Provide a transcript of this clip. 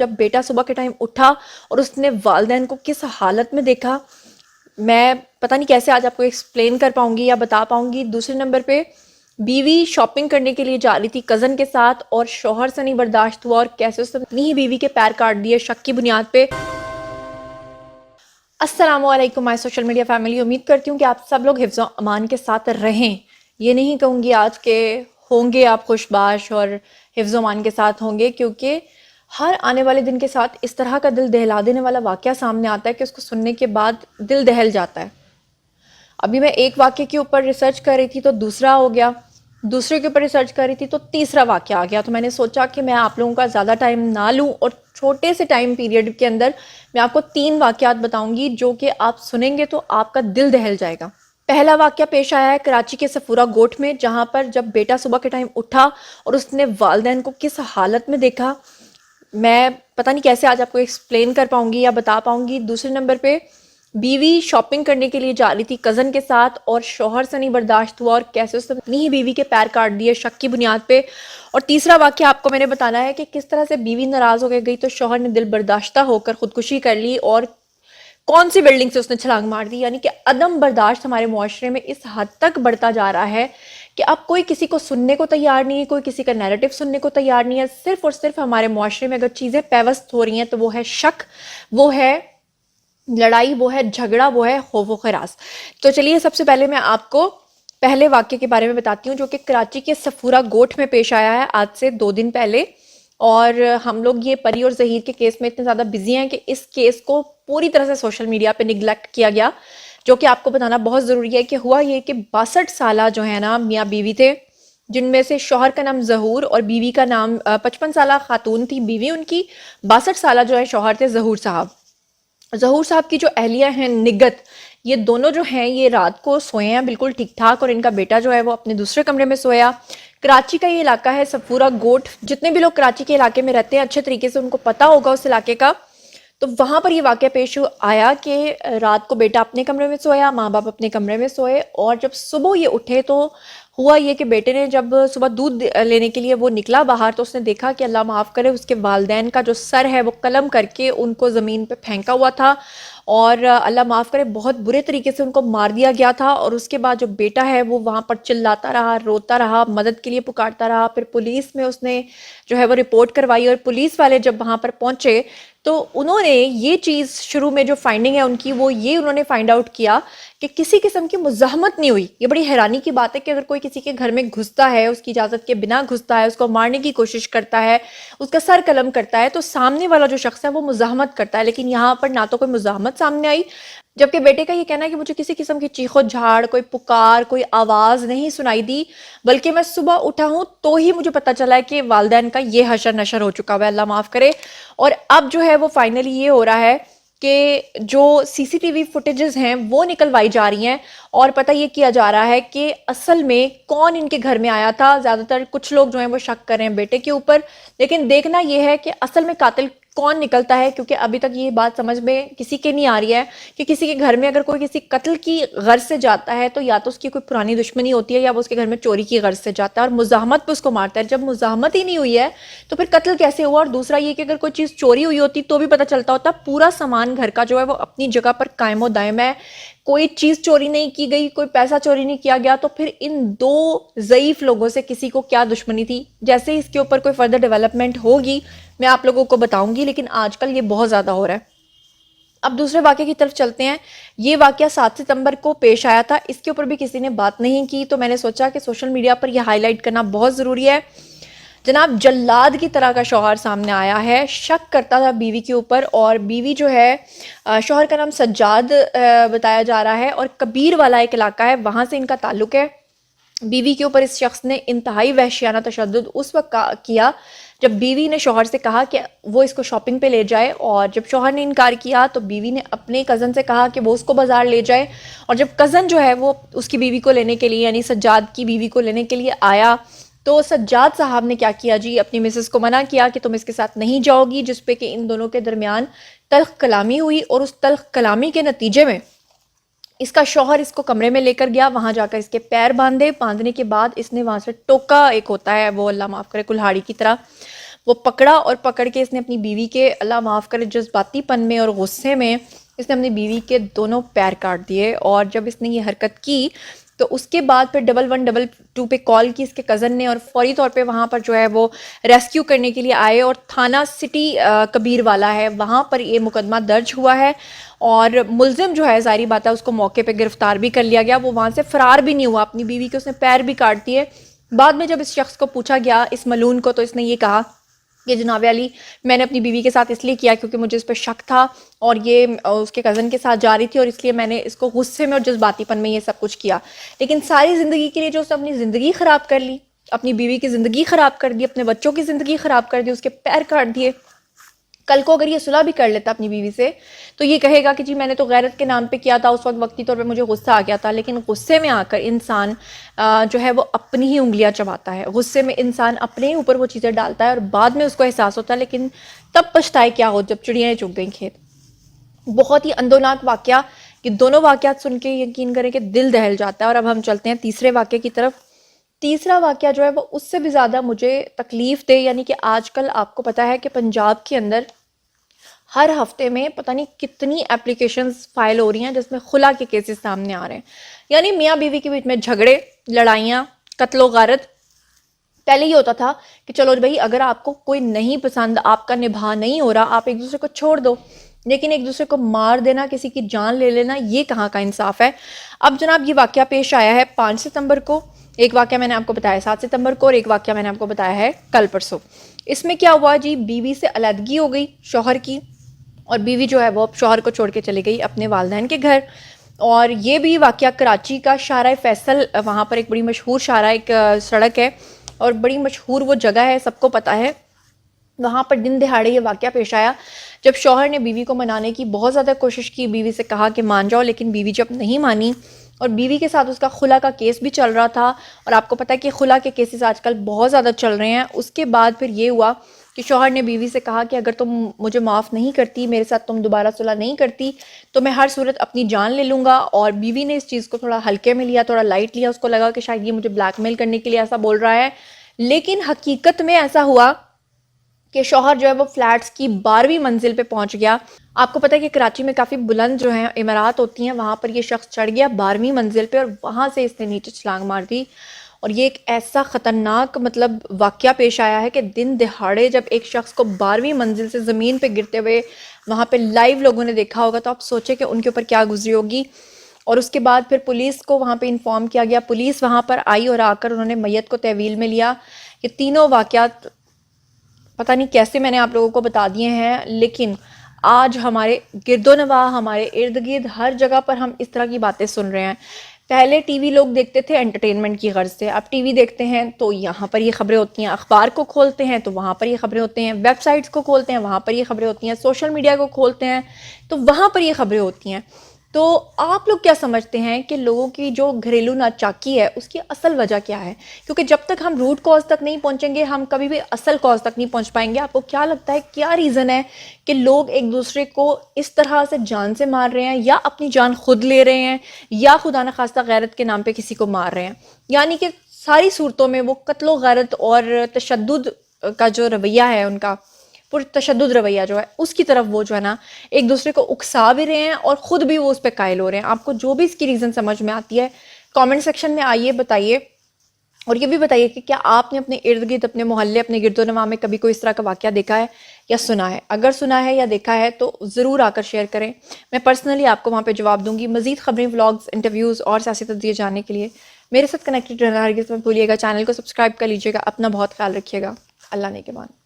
جب بیٹا صبح کے ٹائم اٹھا اور اس نے والدین کو کس حالت میں دیکھا، میں پتہ نہیں کیسے آج آپ کو ایکسپلین کر پاؤں گی یا بتا پاؤں گی۔ دوسرے نمبر پہ بیوی شاپنگ کرنے کے لیے جا رہی تھی کزن کے ساتھ اور شوہر سے نہیں برداشت ہوا اور کیسے اس نے اپنی ہی بیوی کے پیر کاٹ دیے شک کی بنیاد پہ۔ السلام علیکم مائی سوشل میڈیا فیملی، امید کرتی ہوں کہ آپ سب لوگ حفظ و امان کے ساتھ رہیں۔ یہ نہیں کہوں گی آج کے ہوں گے آپ خوش باش اور حفظ و امان کے ساتھ ہوں گے، کیونکہ ہر آنے والے دن کے ساتھ اس طرح کا دل دہلا دینے والا واقعہ سامنے آتا ہے کہ اس کو سننے کے بعد دل دہل جاتا ہے۔ ابھی میں ایک واقعے کے اوپر ریسرچ کر رہی تھی تو دوسرا ہو گیا، دوسرے کے اوپر ریسرچ کر رہی تھی تو تیسرا واقعہ آ گیا، تو میں نے سوچا کہ میں آپ لوگوں کا زیادہ ٹائم نہ لوں اور چھوٹے سے ٹائم پیریڈ کے اندر میں آپ کو 3 واقعات بتاؤں گی جو کہ آپ سنیں گے تو آپ کا دل دہل جائے گا۔ پہلا واقعہ پیش آیا ہے کراچی کے سفورہ گوٹھ میں، جہاں پر جب بیٹا صبح کے ٹائم اٹھا اور اس نے والدین کو کس حالت میں دیکھا، میں پتہ نہیں کیسے آج آپ کو ایکسپلین کر پاؤں گی یا بتا پاؤں گی۔ دوسرے نمبر پہ بیوی شاپنگ کرنے کے لیے جا رہی تھی کزن کے ساتھ اور شوہر سے نہیں برداشت ہوا اور کیسے اس نے اپنی ہی بیوی کے پیر کاٹ دیے شک کی بنیاد پہ۔ اور تیسرا واقعہ آپ کو میں نے بتانا ہے کہ کس طرح سے بیوی ناراض ہو کے گئی تو شوہر نے دل برداشتہ ہو کر خودکشی کر لی اور کون سی بلڈنگ سے اس نے چھلانگ مار دی۔ یعنی کہ عدم برداشت ہمارے معاشرے میں اس حد تک بڑھتا جا رہا ہے کہ اب کوئی کسی کو سننے کو تیار نہیں ہے، کوئی کسی کا نیریٹو سننے کو تیار نہیں ہے۔ صرف اور صرف ہمارے معاشرے میں اگر چیزیں پیوست ہو رہی ہیں تو وہ ہے شک، وہ ہے لڑائی، وہ ہے جھگڑا، وہ ہے خوف و خراس۔ تو چلیے سب سے پہلے میں آپ کو پہلے واقعے کے بارے میں بتاتی ہوں جو کہ کراچی کے سفورہ گوٹھ میں پیش آیا ہے آج سے 2 دن پہلے۔ اور ہم لوگ یہ پری اور ظہیر کے کیس میں اتنے زیادہ بزی ہیں کہ اس کیس کو پوری طرح سے سوشل میڈیا پہ نگلیکٹ کیا گیا، جو کہ آپ کو بتانا بہت ضروری ہے کہ ہوا یہ کہ 62 سالہ جو ہے نا میاں بیوی تھے، جن میں سے شوہر کا نام ظہور اور بیوی کا نام 55 سالہ خاتون تھی بیوی ان کی، 62 سالہ جو ہے شوہر تھے ظہور صاحب۔ ظہور صاحب کی جو اہلیہ ہیں نگت، یہ دونوں جو ہیں یہ رات کو سوئے ہیں بالکل ٹھیک ٹھاک، اور ان کا بیٹا جو ہے وہ اپنے دوسرے کمرے میں سویا۔ کراچی کا یہ علاقہ ہے سفورہ گوٹھ، جتنے بھی لوگ کراچی کے علاقے میں رہتے ہیں اچھے طریقے سے ان کو پتہ ہوگا اس علاقے کا۔ تو وہاں پر یہ واقعہ پیش آیا کہ رات کو بیٹا اپنے کمرے میں سویا، ماں باپ اپنے کمرے میں سوئے، اور جب صبح یہ اٹھے تو ہوا یہ کہ بیٹے نے جب صبح دودھ لینے کے لیے وہ نکلا باہر تو اس نے دیکھا کہ اللہ معاف کرے اس کے والدین کا جو سر ہے وہ قلم کر کے ان کو زمین پہ پھینکا ہوا تھا، اور اللہ معاف کرے بہت برے طریقے سے ان کو مار دیا گیا تھا۔ اور اس کے بعد جو بیٹا ہے وہ وہاں پر چلاتا رہا، روتا رہا، مدد کے لیے پکارتا رہا۔ پھر پولیس میں اس نے جو ہے وہ رپورٹ کروائی، اور پولیس والے جب وہاں پر پہنچے تو انہوں نے یہ چیز شروع میں جو فائنڈنگ ہے ان کی وہ یہ انہوں نے فائنڈ آؤٹ کیا کہ کسی قسم کی مزاحمت نہیں ہوئی۔ یہ بڑی حیرانی کی بات ہے کہ اگر کوئی کسی کے گھر میں گھستا ہے، اس کی اجازت کے بنا گھستا ہے، اس کو مارنے کی کوشش کرتا ہے، اس کا سر قلم کرتا ہے، تو سامنے والا جو شخص ہے وہ مزاحمت کرتا ہے، لیکن یہاں پر نہ تو کوئی مزاحمت سامنے آئی، جبکہ بیٹے کا یہ کہنا ہے کہ مجھے کسی قسم کی چیخ و جھاڑ، کوئی پکار، کوئی آواز نہیں سنائی دی، بلکہ میں صبح اٹھا ہوں تو ہی مجھے پتا چلا ہے کہ والدین کا یہ حشر نشر ہو چکا ہوا ہے، اللہ معاف کرے۔ اور اب جو ہے وہ فائنلی یہ ہو رہا ہے کہ جو سی سی ٹی وی فوٹیجز ہیں وہ نکلوائی جا رہی ہیں، اور پتہ یہ کیا جا رہا ہے کہ اصل میں کون ان کے گھر میں آیا تھا۔ زیادہ تر کچھ لوگ جو ہیں وہ شک کر رہے ہیں بیٹے کے اوپر، لیکن دیکھنا یہ ہے کہ اصل میں قاتل کون نکلتا ہے، کیونکہ ابھی تک یہ بات سمجھ میں کسی کے نہیں آ رہی ہے کہ کسی کے گھر میں اگر کوئی کسی قتل کی غرض سے جاتا ہے تو یا تو اس کی کوئی پرانی دشمنی ہوتی ہے یا وہ اس کے گھر میں چوری کی غرض سے جاتا ہے اور مزاحمت پہ اس کو مارتا ہے۔ جب مزاحمت ہی نہیں ہوئی ہے تو پھر قتل کیسے ہوا؟ اور دوسرا یہ کہ اگر کوئی چیز چوری ہوئی ہوتی تو بھی پتہ چلتا ہوتا، پورا سامان گھر کا جو ہے وہ اپنی جگہ پر قائم و دائم ہے، کوئی چیز چوری نہیں کی گئی، کوئی پیسہ چوری نہیں کیا گیا، تو پھر ان 2 ضعیف لوگوں سے کسی کو کیا دشمنی تھی؟ جیسے اس کے اوپر کوئی فردر ڈیولپمنٹ ہوگی میں آپ لوگوں کو بتاؤں گی، لیکن آج کل یہ بہت زیادہ ہو رہا ہے۔ اب دوسرے واقعے کی طرف چلتے ہیں۔ یہ واقعہ 7 ستمبر کو پیش آیا تھا، اس کے اوپر بھی کسی نے بات نہیں کی، تو میں نے سوچا کہ سوشل میڈیا پر یہ ہائی لائٹ کرنا بہت ضروری ہے۔ جناب جلاد کی طرح کا شوہر سامنے آیا ہے، شک کرتا تھا بیوی کے اوپر، اور بیوی جو ہے شوہر کا نام سجاد بتایا جا رہا ہے، اور کبیر والا ایک علاقہ ہے وہاں سے ان کا تعلق ہے۔ بیوی کے اوپر اس شخص نے انتہائی وحشیانہ تشدد اس وقت کیا جب بیوی نے شوہر سے کہا کہ وہ اس کو شاپنگ پہ لے جائے، اور جب شوہر نے انکار کیا تو بیوی نے اپنے کزن سے کہا کہ وہ اس کو بازار لے جائے، اور جب کزن جو ہے وہ اس کی بیوی کو لینے کے لیے یعنی سجاد کی بیوی کو لینے کے لیے آیا تو سجاد صاحب نے کیا کیا جی، اپنی مسز کو منع کیا کہ تم اس کے ساتھ نہیں جاؤ گی، جس پہ کہ ان دونوں کے درمیان تلخ کلامی ہوئی، اور اس تلخ کلامی کے نتیجے میں اس کا شوہر اس کو کمرے میں لے کر گیا، وہاں جا کر اس کے پیر باندھنے کے بعد اس نے وہاں سے ٹوکا، ایک ہوتا ہے وہ اللہ معاف کرے کلہاڑی کی طرح وہ پکڑا اور پکڑ کے اس نے اپنی بیوی کے، اللہ معاف کرے، جذباتی پن میں اور غصے میں اس نے اپنی بیوی کے دونوں پیر کاٹ دیے. اور جب اس نے یہ حرکت کی تو اس کے بعد پھر 1112 پہ کال کی اس کے کزن نے، اور فوری طور پہ وہاں پر جو ہے وہ ریسکیو کرنے کے لیے آئے، اور تھانہ سٹی کبیر والا ہے وہاں پر یہ مقدمہ درج ہوا ہے. اور ملزم جو ہے ظاہری بات ہے اس کو موقع پہ گرفتار بھی کر لیا گیا. وہ وہاں سے فرار بھی نہیں ہوا، اپنی بیوی کے اس نے پیر بھی کاٹ دیے. بعد میں جب اس شخص کو پوچھا گیا، اس ملون کو، تو اس نے یہ کہا کہ جناب علی میں نے اپنی بیوی کے ساتھ اس لیے کیا کیونکہ مجھے اس پہ شک تھا، اور یہ اس کے کزن کے ساتھ جا رہی تھی، اور اس لیے میں نے اس کو غصے میں اور جذباتی پن میں یہ سب کچھ کیا. لیکن ساری زندگی کے لیے جو اس نے اپنی زندگی خراب کر لی، اپنی بیوی کی زندگی خراب کر دی، اپنے بچوں کی زندگی خراب کر دی، اس کے پیر کاٹ دیے. کل کو اگر یہ صلح بھی کر لیتا اپنی بیوی سے تو یہ کہے گا کہ جی میں نے تو غیرت کے نام پہ کیا تھا، اس وقت وقتی طور پہ مجھے غصہ آ گیا تھا. لیکن غصے میں آ کر انسان جو ہے وہ اپنی ہی انگلیاں چباتا ہے، غصے میں انسان اپنے ہی اوپر وہ چیزیں ڈالتا ہے اور بعد میں اس کو احساس ہوتا ہے، لیکن تب پچھتائے کیا ہو جب چڑیاں چگ گئیں کھیت. بہت ہی اندوناک واقعہ. یہ دونوں واقعات سن کے یقین کریں کہ دل دہل جاتا ہے. اور اب ہم چلتے ہیں تیسرے واقعے کی طرف. تیسرا واقعہ جو ہے وہ اس سے بھی زیادہ مجھے تکلیف دے، یعنی کہ آج کل آپ کو پتہ ہے کہ پنجاب کے اندر ہر ہفتے میں پتہ نہیں کتنی اپلیکیشنز فائل ہو رہی ہیں جس میں خلا کے کیسز سامنے آ رہے ہیں. یعنی میاں بیوی کے بیچ میں جھگڑے، لڑائیاں، قتل و غارت. پہلے یہ ہوتا تھا کہ چلو بھائی اگر آپ کو کوئی نہیں پسند، آپ کا نبھا نہیں ہو رہا، آپ ایک دوسرے کو چھوڑ دو. لیکن ایک دوسرے کو مار دینا، کسی کی جان لے لینا، یہ کہاں کا انصاف ہے. اب جناب یہ واقعہ پیش آیا ہے 5 ستمبر کو. ایک واقعہ میں نے آپ کو بتایا 7 ستمبر کو، اور ایک واقعہ میں نے آپ کو بتایا ہے کل پرسوں. اس میں کیا ہوا جی، بیوی سے علیحدگی ہو گئی شوہر کی، اور بیوی جو ہے وہ شوہر کو چھوڑ کے چلی گئی اپنے والدین کے گھر. اور یہ بھی واقعہ کراچی کا شارع فیصل، وہاں پر ایک بڑی مشہور شارع، ایک سڑک ہے اور بڑی مشہور وہ جگہ ہے، سب کو پتہ ہے. وہاں پر دن دہاڑے یہ واقعہ پیش آیا جب شوہر نے بیوی کو منانے کی بہت زیادہ کوشش کی، بیوی سے کہا کہ مان جاؤ، لیکن بیوی جب نہیں مانی، اور بیوی کے ساتھ اس کا خلا کا کیس بھی چل رہا تھا. اور آپ کو پتہ ہے کہ خلا کے کیسز آج کل بہت زیادہ چل رہے ہیں. اس کے بعد پھر یہ ہوا کہ شوہر نے بیوی سے کہا کہ اگر تم مجھے معاف نہیں کرتی، میرے ساتھ تم دوبارہ صلح نہیں کرتی، تو میں ہر صورت اپنی جان لے لوں گا. اور بیوی نے اس چیز کو تھوڑا ہلکے میں لیا، تھوڑا لائٹ لیا. اس کو لگا کہ شاید یہ مجھے بلیک میل کرنے کے لیے ایسا بول رہا ہے. لیکن حقیقت میں ایسا ہوا کہ شوہر جو ہے وہ فلیٹس کی 12ویں منزل پہ پہنچ گیا. آپ کو پتہ ہے کہ کراچی میں کافی بلند جو ہیں عمارات ہوتی ہیں، وہاں پر یہ شخص چڑھ گیا 12ویں منزل پہ، اور وہاں سے اس نے نیچے چھلانگ مار دی. اور یہ ایک ایسا خطرناک واقعہ پیش آیا ہے کہ دن دہاڑے جب ایک شخص کو 12ویں منزل سے زمین پہ گرتے ہوئے وہاں پہ لائیو لوگوں نے دیکھا ہوگا، تو آپ سوچیں کہ ان کے اوپر کیا گزری ہوگی. اور اس کے بعد پھر پولیس کو وہاں پہ انفارم کیا گیا. پولیس وہاں پر آئی اور آ کر انہوں نے میت کو تحویل میں لیا. یہ تینوں واقعات پتہ نہیں کیسے میں نے آپ لوگوں کو بتا دیے ہیں، لیکن آج ہمارے گرد و نواح، ہمارے ارد گرد ہر جگہ پر ہم اس طرح کی باتیں سن رہے ہیں. پہلے ٹی وی لوگ دیکھتے تھے انٹرٹینمنٹ کی غرض سے، اب ٹی وی دیکھتے ہیں تو یہاں پر یہ خبریں ہوتی ہیں، اخبار کو کھولتے ہیں تو وہاں پر یہ خبریں ہوتی ہیں، ویب سائٹس کو کھولتے ہیں وہاں پر یہ خبریں ہوتی ہیں، سوشل میڈیا کو کھولتے ہیں تو وہاں پر یہ خبریں ہوتی ہیں. تو آپ لوگ کیا سمجھتے ہیں کہ لوگوں کی جو گھریلو ناچاکی ہے اس کی اصل وجہ کیا ہے؟ کیونکہ جب تک ہم روٹ کاز تک نہیں پہنچیں گے ہم کبھی بھی اصل کاز تک نہیں پہنچ پائیں گے. آپ کو کیا لگتا ہے کیا ریزن ہے کہ لوگ ایک دوسرے کو اس طرح سے جان سے مار رہے ہیں، یا اپنی جان خود لے رہے ہیں، یا خدا نخواستہ غیرت کے نام پہ کسی کو مار رہے ہیں؟ یعنی کہ ساری صورتوں میں وہ قتل و غارت اور تشدد کا جو رویہ ہے، ان کا پر تشدد رویہ جو ہے اس کی طرف وہ جو ہے نا ایک دوسرے کو اکسا بھی رہے ہیں اور خود بھی وہ اس پہ قائل ہو رہے ہیں. آپ کو جو بھی اس کی ریزن سمجھ میں آتی ہے کامنٹ سیکشن میں آئیے بتائیے. اور یہ بھی بتائیے کہ کیا آپ نے اپنے ارد گرد، اپنے محلے، اپنے گرد و نواح میں کبھی کوئی اس طرح کا واقعہ دیکھا ہے یا سنا ہے؟ اگر سنا ہے یا دیکھا ہے تو ضرور آ کر شیئر کریں. میں پرسنلی آپ کو وہاں پہ جواب دوں گی. مزید خبریں، ولاگز، انٹرویوز اور سیاسی تجزیے جاننے کے لیے میرے ساتھ کنیکٹڈ رہنا ہرگز مت بھولیے گا. چینل کو سبسکرائب کر لیجیے گا. اپنا بہت خیال رکھیے گا. اللہ نے کے بعد.